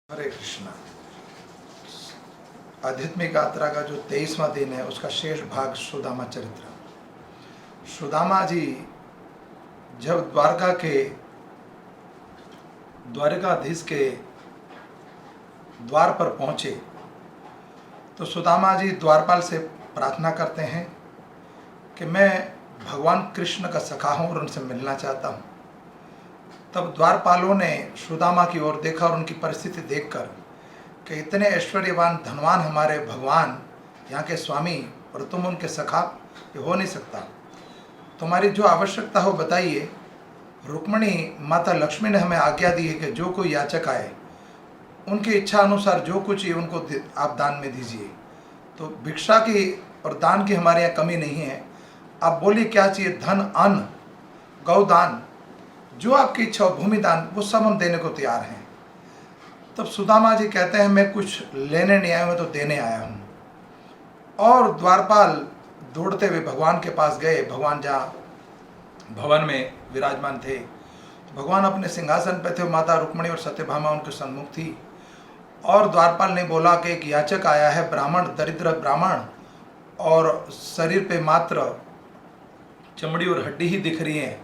हरे कृष्णा। आध्यात्मिक यात्रा का जो 23वां दिन है उसका शेष भाग सुदामा चरित्र। सुदामा जी जब द्वारकाधीश के द्वार पर पहुंचे तो सुदामा जी द्वारपाल से प्रार्थना करते हैं कि मैं भगवान कृष्ण का सखा हूं और उनसे मिलना चाहता हूं। तब द्वारपालों ने सुदामा की ओर देखा और उनकी परिस्थिति देखकर कि इतने ऐश्वर्यवान धनवान हमारे भगवान यहाँ के स्वामी और तुम उनके सखा, ये हो नहीं सकता। तुम्हारी जो आवश्यकता हो बताइए। रुक्मिणी माता लक्ष्मी ने हमें आज्ञा दी है कि जो कोई याचक आए उनकी इच्छा अनुसार जो कुछ ये उनको आप दान में दीजिए। तो भिक्षा की और दान की हमारे यहाँ कमी नहीं है। आप बोलिए क्या चाहिए, धन, अन्न, गौदान, जो आपकी इच्छा हो, भूमि दान, वो सब हम देने को तैयार हैं। तब सुदामा जी कहते हैं मैं कुछ लेने नहीं आया, मैं तो देने आया हूँ। और द्वारपाल दौड़ते हुए भगवान के पास गए। भगवान जहाँ भवन में विराजमान थे, भगवान अपने सिंहासन पर थे, माता रुक्मिणी और सत्यभामा उनके सन्मुख थी। और द्वारपाल ने बोला कि एक याचक आया है, ब्राह्मण, दरिद्र ब्राह्मण, और शरीर पे मात्र चमड़ी और हड्डी ही दिख रही है,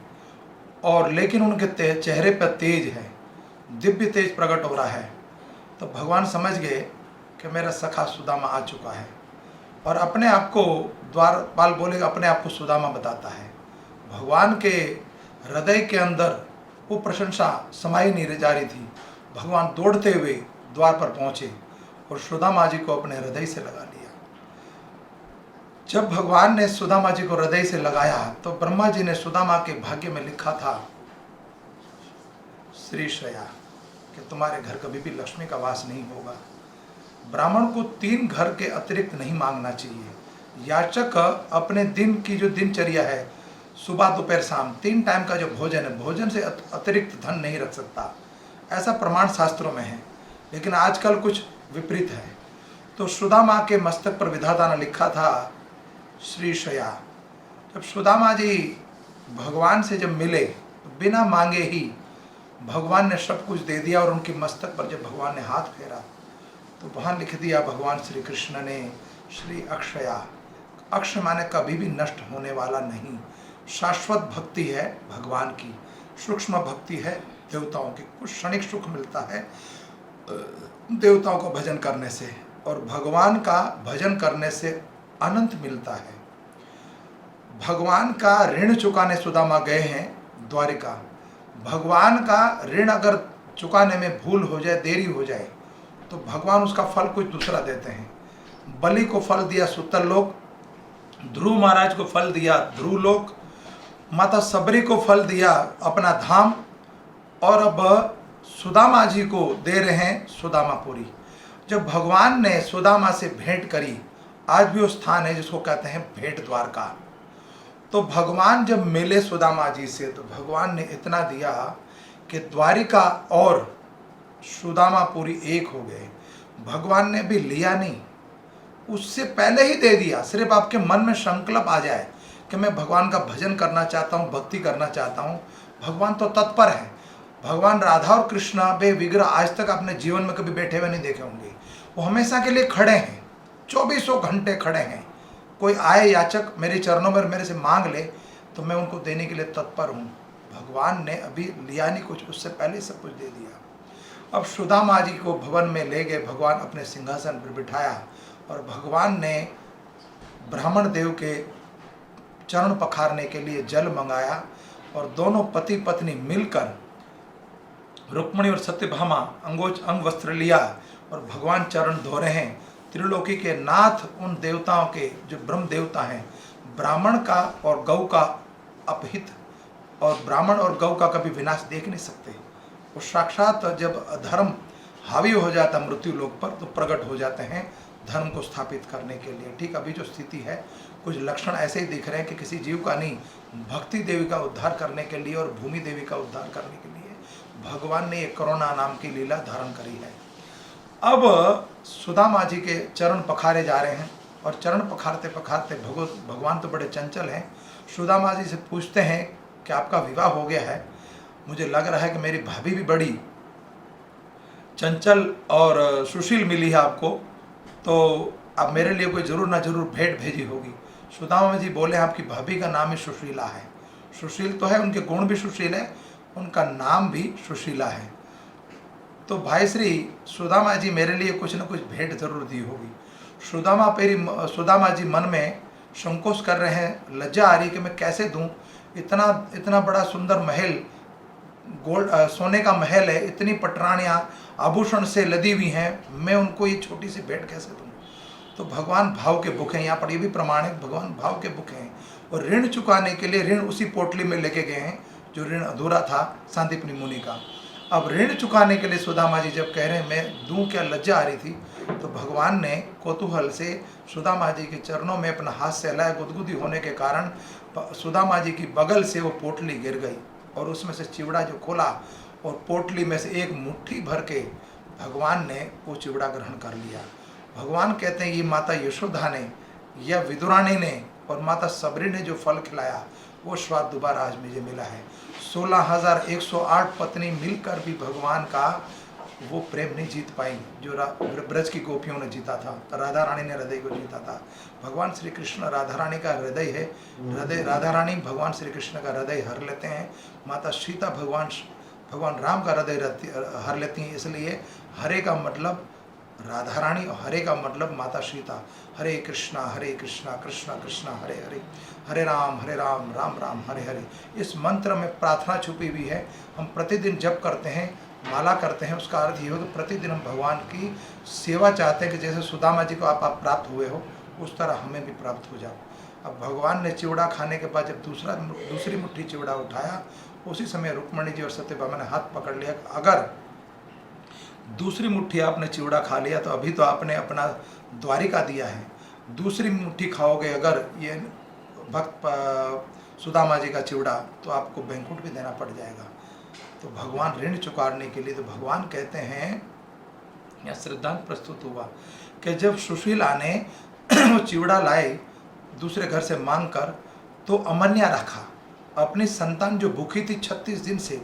और लेकिन उनके चेहरे पर तेज है, दिव्य तेज प्रकट हो रहा है। तो भगवान समझ गए कि मेरा सखा सुदामा आ चुका है। और अपने आप को, द्वारपाल बोलेगा, अपने आप को सुदामा बताता है। भगवान के हृदय के अंदर वो प्रशंसा समाई नहीं जा रही थी। भगवान दौड़ते हुए द्वार पर पहुंचे और सुदामा जी को अपने हृदय से लगा लिया। जब भगवान ने सुदामा जी को हृदय से लगाया तो ब्रह्मा जी ने सुदामा के भाग्य में लिखा था, श्री श्रेया, कि तुम्हारे घर कभी भी लक्ष्मी का वास नहीं होगा। ब्राह्मण को 3 घर के अतिरिक्त नहीं मांगना चाहिए। याचक अपने दिन की जो दिनचर्या है, सुबह दोपहर शाम 3 टाइम का जो भोजन है, भोजन से अतिरिक्त धन नहीं रख सकता। ऐसा प्रमाण शास्त्रों में है, लेकिन आजकल कुछ विपरीत है। तो सुदामा के मस्तक पर विधाता ने लिखा था, श्री श्रेया। जब सुदामा जी भगवान से जब मिले तो बिना मांगे ही भगवान ने सब कुछ दे दिया। और उनके मस्तक पर जब भगवान ने हाथ फेरा तो वहाँ लिख दिया भगवान श्री कृष्ण ने, श्री अक्षया। अक्षय माने कभी भी नष्ट होने वाला नहीं, शाश्वत भक्ति है भगवान की, सूक्ष्म भक्ति है देवताओं की। कुछ क्षणिक सुख मिलता है देवताओं का भजन करने से, और भगवान का भजन करने से अनंत मिलता है। भगवान का ऋण चुकाने सुदामा गए हैं द्वारिका। भगवान का ऋण अगर चुकाने में भूल हो जाए, देरी हो जाए, तो भगवान उसका फल कुछ दूसरा देते हैं। बलि को फल दिया सुतल लोक, ध्रुव महाराज को फल दिया ध्रुव लोक, माता सबरी को फल दिया अपना धाम, और अब सुदामा जी को दे रहे हैं सुदामापुरी। जब भगवान ने सुदामा से भेंट करी, आज भी वो स्थान है जिसको कहते हैं भेंट द्वारका। तो भगवान जब मिले सुदामा जी से तो भगवान ने इतना दिया कि द्वारिका और सुदामापुरी एक हो गए। भगवान ने भी लिया नहीं, उससे पहले ही दे दिया। सिर्फ आपके मन में संकल्प आ जाए कि मैं भगवान का भजन करना चाहता हूँ, भक्ति करना चाहता हूँ, भगवान तो तत्पर है। भगवान राधा और कृष्णा बे विग्रह आज तक अपने जीवन में कभी बैठे हुए नहीं देखे होंगे। वो हमेशा के लिए खड़े हैं, 24 घंटे खड़े हैं। कोई आए याचक मेरे चरणों में मेरे से मांग ले तो मैं उनको देने के लिए तत्पर हूँ। भगवान ने अभी लिया नहीं कुछ, उससे पहले सब कुछ दे दिया। अब सुदामा जी को भवन में ले गए, भगवान अपने सिंहासन पर बिठाया और भगवान ने ब्राह्मण देव के चरण पखारने के लिए जल मंगाया। और दोनों पति पत्नी मिलकर रुक्मिणी और सत्यभामा अंग वस्त्र लिया और भगवान चरण धो रहे हैं। त्रिलोकी के नाथ उन देवताओं के जो ब्रह्म देवता हैं, ब्राह्मण का और गौ का अपहित, और ब्राह्मण और गौ का कभी विनाश देख नहीं सकते। वो साक्षात जब अधर्म हावी हो जाता मृत्यु लोक पर तो प्रकट हो जाते हैं धर्म को स्थापित करने के लिए। ठीक अभी जो स्थिति है, कुछ लक्षण ऐसे ही दिख रहे हैं कि किसी जीव का नहीं, भक्ति देवी का उद्धार करने के लिए और भूमि देवी का उद्धार करने के लिए भगवान ने एक करुणा नाम की लीला धारण करी है। अब सुदामा जी के चरण पखारे जा रहे हैं, और चरण पखारते पखारते भगवान तो बड़े चंचल हैं। सुदामा जी से पूछते हैं कि आपका विवाह हो गया है, मुझे लग रहा है कि मेरी भाभी भी बड़ी चंचल और सुशील मिली है आपको, तो अब मेरे लिए कोई ज़रूर ना ज़रूर भेंट भेजी होगी। सुदामा जी बोले आपकी भाभी का नाम ही सुशीला है। सुशील तो है, उनके गुण भी सुशील है, उनका नाम भी सुशीला है। तो भाई श्री सुदामा जी मेरे लिए कुछ न कुछ भेंट जरूर दी होगी। सुदामा जी मन में संकोच कर रहे हैं, लज्जा आ रही कि मैं कैसे दूं, इतना इतना बड़ा सुंदर महल, गोल्ड सोने का महल है, इतनी पटरानियाँ आभूषण से लदी हुई हैं, मैं उनको ये छोटी सी भेंट कैसे दूं। तो भगवान भाव के भूखे हैं, यहाँ पर ये भी प्रमाणिक भगवान भाव के भूखे हैं, और ऋण चुकाने के लिए ऋण उसी पोटली में लेके गए हैं जो ऋण अधूरा था सांदीपनी मुनि का। अब ऋण चुकाने के लिए सुदामा जी जब कह रहे हैं मैं दूं, क्या लज्जा आ रही थी, तो भगवान ने कौतूहल से सुदामा जी के चरणों में अपना हाथ से हिलाया। गुदगुदी होने के कारण सुदामा जी की बगल से वो पोटली गिर गई, और उसमें से चिवड़ा जो खोला, और पोटली में से एक मुट्ठी भर के भगवान ने वो चिवड़ा ग्रहण कर लिया। भगवान कहते हैं ये माता यशोदा ने या विदुरानी ने और माता सबरी ने जो फल खिलाया, वो स्वाद दोबारा आज मुझे मिला है। 16,108 पत्नी मिलकर भी भगवान का वो प्रेम नहीं जीत पाई जो ब्रज की गोपियों ने जीता था, राधा रानी ने हृदय को जीता था। भगवान श्री कृष्ण राधा रानी का हृदय है, हृदय राधा रानी भगवान श्री कृष्ण का हृदय हर लेते हैं। माता सीता भगवान राम का हृदय हर लेती हैं। इसलिए हरे का मतलब राधा रानी और हरे का मतलब माता सीता। हरे कृष्णा कृष्णा कृष्णा हरे हरे, हरे राम राम राम हरे हरे। इस मंत्र में प्रार्थना छुपी हुई है। हम प्रतिदिन जप करते हैं, माला करते हैं, उसका अर्थ ये हो कि प्रतिदिन हम भगवान की सेवा चाहते हैं कि जैसे सुदामा जी को आप प्राप्त हुए हो, उस तरह हमें भी प्राप्त हो जाओ। अब भगवान ने चिवड़ा खाने के बाद जब दूसरी मुट्ठी चिवड़ा उठाया, उसी समय रुक्मणी जी और सत्यभामा ने हाथ पकड़ लिया, अगर दूसरी मुट्ठी आपने चिवड़ा खा लिया तो अभी तो आपने अपना द्वारिका दिया है, दूसरी मुट्ठी खाओगे अगर ये भक्त सुदामा जी का चिवड़ा, तो आपको बैंकुट भी देना पड़ जाएगा। तो भगवान ऋण चुकाने के लिए, तो भगवान कहते हैं, यह सिद्धांत प्रस्तुत हुआ कि जब सुशीला ने वो चिवड़ा लाए दूसरे घर से मांग कर, तो अमन्या रखा, अपनी संतान जो भूखी थी 36 दिन से,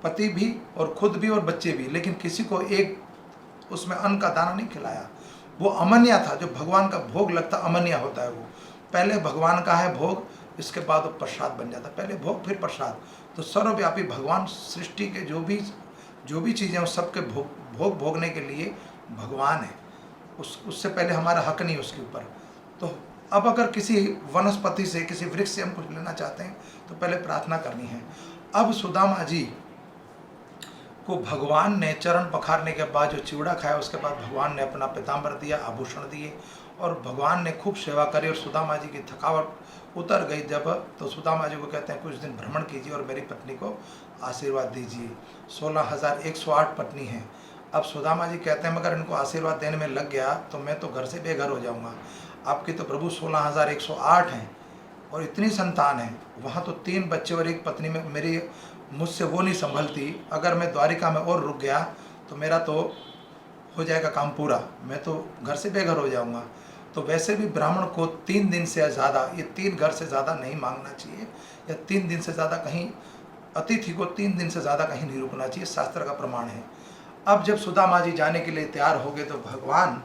पति भी और खुद भी और बच्चे भी, लेकिन किसी को एक उसमें अन्न का दाना नहीं खिलाया। वो अमन्या था। जो भगवान का भोग लगता अमन्या होता है, वो पहले भगवान का है भोग, इसके बाद वो प्रसाद बन जाता, पहले भोग फिर प्रसाद। तो सर्वव्यापी भगवान सृष्टि के जो भी चीज़ें उस सबके भोग भोगने के लिए भगवान है, उससे पहले हमारा हक नहीं उसके ऊपर। तो अब अगर किसी वनस्पति से, किसी वृक्ष से हम कुछ लेना चाहते हैं तो पहले प्रार्थना करनी है। अब सुदामा जी को भगवान ने चरण पखारने के बाद जो चिवड़ा खाया, उसके बाद भगवान ने अपना पीताम्बर दिया, आभूषण दिए, और भगवान ने खूब सेवा करी, और सुदामा जी की थकावट उतर गई जब, तो सुदामा जी को कहते हैं कुछ दिन भ्रमण कीजिए और मेरी पत्नी को आशीर्वाद दीजिए। 16,108 पत्नी हैं। अब सुदामा जी कहते हैं मगर इनको आशीर्वाद देने में लग गया तो मैं तो घर से बेघर हो जाऊँगा। आपकी तो प्रभु 16,108 हैं और इतनी संतान है, वहाँ तो 3 बच्चे और 1 पत्नी में मुझसे वो नहीं संभलती। अगर मैं द्वारिका में और रुक गया तो मेरा तो हो जाएगा काम पूरा, मैं तो घर से बेघर हो जाऊंगा। तो वैसे भी ब्राह्मण को 3 दिन से ज़्यादा, ये 3 घर से ज़्यादा नहीं मांगना चाहिए, या 3 दिन से ज़्यादा कहीं, अतिथि को 3 दिन से ज़्यादा कहीं नहीं रुकना चाहिए, शास्त्र का प्रमाण है। अब जब सुदामा जी जाने के लिए तैयार हो गए तो भगवान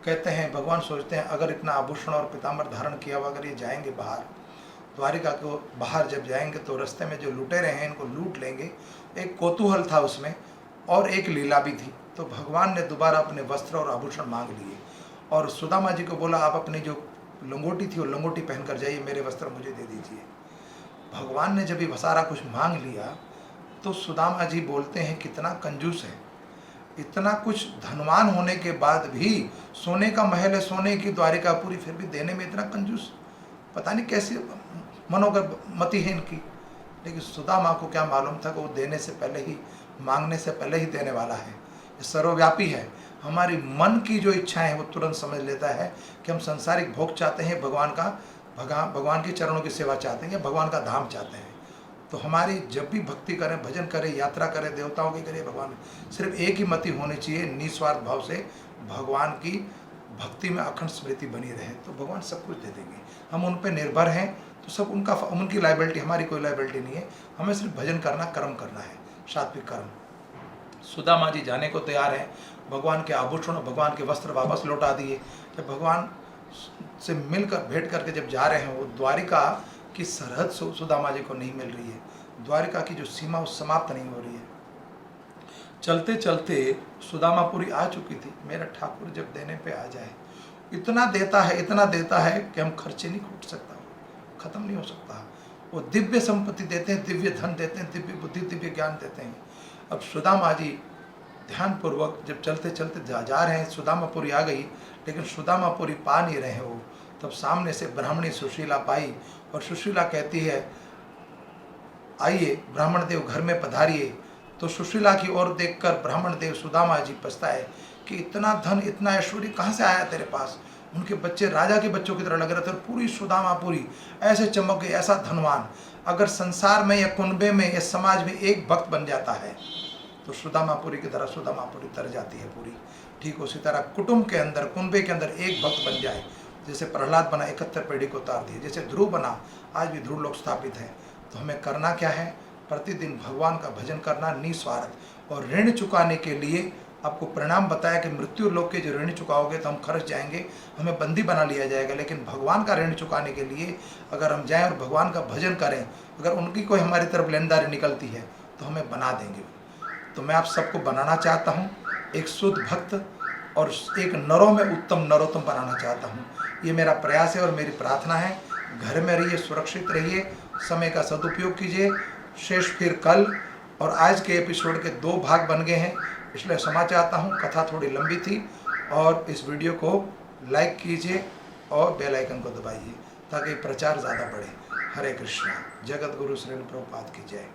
कहते हैं, भगवान सोचते हैं अगर इतना आभूषण और पीताम्बर धारण किया हुआ अगर ये जाएंगे बाहर, द्वारिका को बाहर जब जाएंगे तो रास्ते में जो लुटेरे हैं इनको लूट लेंगे। एक कौतूहल था उसमें और एक लीला भी थी। तो भगवान ने दोबारा अपने वस्त्र और आभूषण मांग लिए और सुदामा जी को बोला आप अपनी जो लंगोटी थी वो लंगोटी पहन कर जाइए, मेरे वस्त्र मुझे दे दीजिए। भगवान ने जब ये सारा कुछ मांग लिया तो सुदामा जी बोलते हैं कितना कंजूस है, इतना कुछ धनवान होने के बाद भी, सोने का महल है, सोने की द्वारिका पूरी, फिर भी देने में इतना कंजूस, पता नहीं कैसी मनोगति है इनकी। लेकिन सुदामा को क्या मालूम था कि वो देने से पहले ही, मांगने से पहले ही देने वाला है। ये सर्वव्यापी है। हमारी मन की जो इच्छाएं हैं वो तुरंत समझ लेता है कि हम सांसारिक भोग चाहते हैं, भगवान के चरणों की सेवा चाहते हैं या भगवान का धाम चाहते हैं। तो हमारी जब भी भक्ति करें, भजन करें, यात्रा करें, देवताओं की करें, भगवान, सिर्फ एक ही मति होनी चाहिए, निस्वार्थ भाव से भगवान की भक्ति में अखंड स्मृति बनी रहे, तो भगवान सब कुछ दे देंगे। हम उन पर निर्भर हैं तो सब उनकी लाइबिलिटी, हमारी कोई लाइबिलिटी नहीं है। हमें सिर्फ भजन करना, कर्म करना है, सात्विक कर्म। सुदामा जी जाने को तैयार हैं। भगवान के आभूषण, भगवान के वस्त्र वापस लौटा दिए। जब भगवान से मिलकर भेंट करके जब जा रहे हैं, वो द्वारिका की सरहद सुदामा जी को नहीं मिल रही है। द्वारिका की जो सीमा वो समाप्त नहीं हो रही है। चलते चलते सुदामापुरी आ चुकी थी। मेरा ठाकुर जब देने पे आ जाए, इतना देता है, इतना देता है कि हम खर्चे नहीं कूट सकता, खत्म नहीं हो सकता। वो दिव्य संपत्ति देते हैं, दिव्य धन देते हैं, दिव्य बुद्धि, दिव्य ज्ञान देते हैं। अब सुदामा जी ध्यानपूर्वक जब चलते चलते जा रहे हैं, सुदामापुरी आ गई, लेकिन सुदामापुरी पा नहीं रहे हो। तब सामने से ब्राह्मणी सुशीला पाई और सुशीला कहती है, आइए ब्राह्मण देव घर में पधारिए। तो सुशीला की ओर देखकर ब्राह्मण देव सुदामा जी पछताए कि इतना धन, इतना ऐश्वर्य कहाँ से आया तेरे पास। उनके बच्चे राजा के बच्चों की तरह लग रहे थे और पूरी सुदामापुरी ऐसे चमक गई, ऐसा धनवान। अगर संसार में या कुनबे में या समाज में एक भक्त बन जाता है तो सुदामापुरी की तरह सुदामापुरी तर जाती है पूरी। ठीक उसी तरह कुटुंब के अंदर, कुनबे के अंदर एक भक्त बन जाए, जैसे प्रहलाद बना 71 पीढ़ी को उतार दिए, जैसे ध्रुव बना, आज भी ध्रुव लोग स्थापित है। तो हमें करना क्या है? प्रतिदिन भगवान का भजन करना निस्वार्थ। और ऋण चुकाने के लिए आपको परिणाम बताया कि मृत्यु लोक के जो ऋण चुकाओगे तो हम खर्च जाएंगे, हमें बंदी बना लिया जाएगा। लेकिन भगवान का ऋण चुकाने के लिए अगर हम जाएं और भगवान का भजन करें, अगर उनकी कोई हमारी तरफ लेनदारी निकलती है तो हमें बना देंगे। तो मैं आप सबको बनाना चाहता हूँ एक शुद्ध भक्त और एक नरों में उत्तम नरोत्तम बनाना चाहता हूँ। ये मेरा प्रयास है और मेरी प्रार्थना है। घर में रहिए, सुरक्षित रहिए, समय का सदुपयोग कीजिए। शेष फिर कल। और आज के एपिसोड के 2 भाग बन गए हैं, इसलिए क्षमा चाहता हूँ, कथा थोड़ी लंबी थी। और इस वीडियो को लाइक कीजिए और बेल आइकन को दबाइए ताकि प्रचार ज़्यादा बढ़े। हरे कृष्णा। जगत गुरु श्रील प्रभुपाद की जय।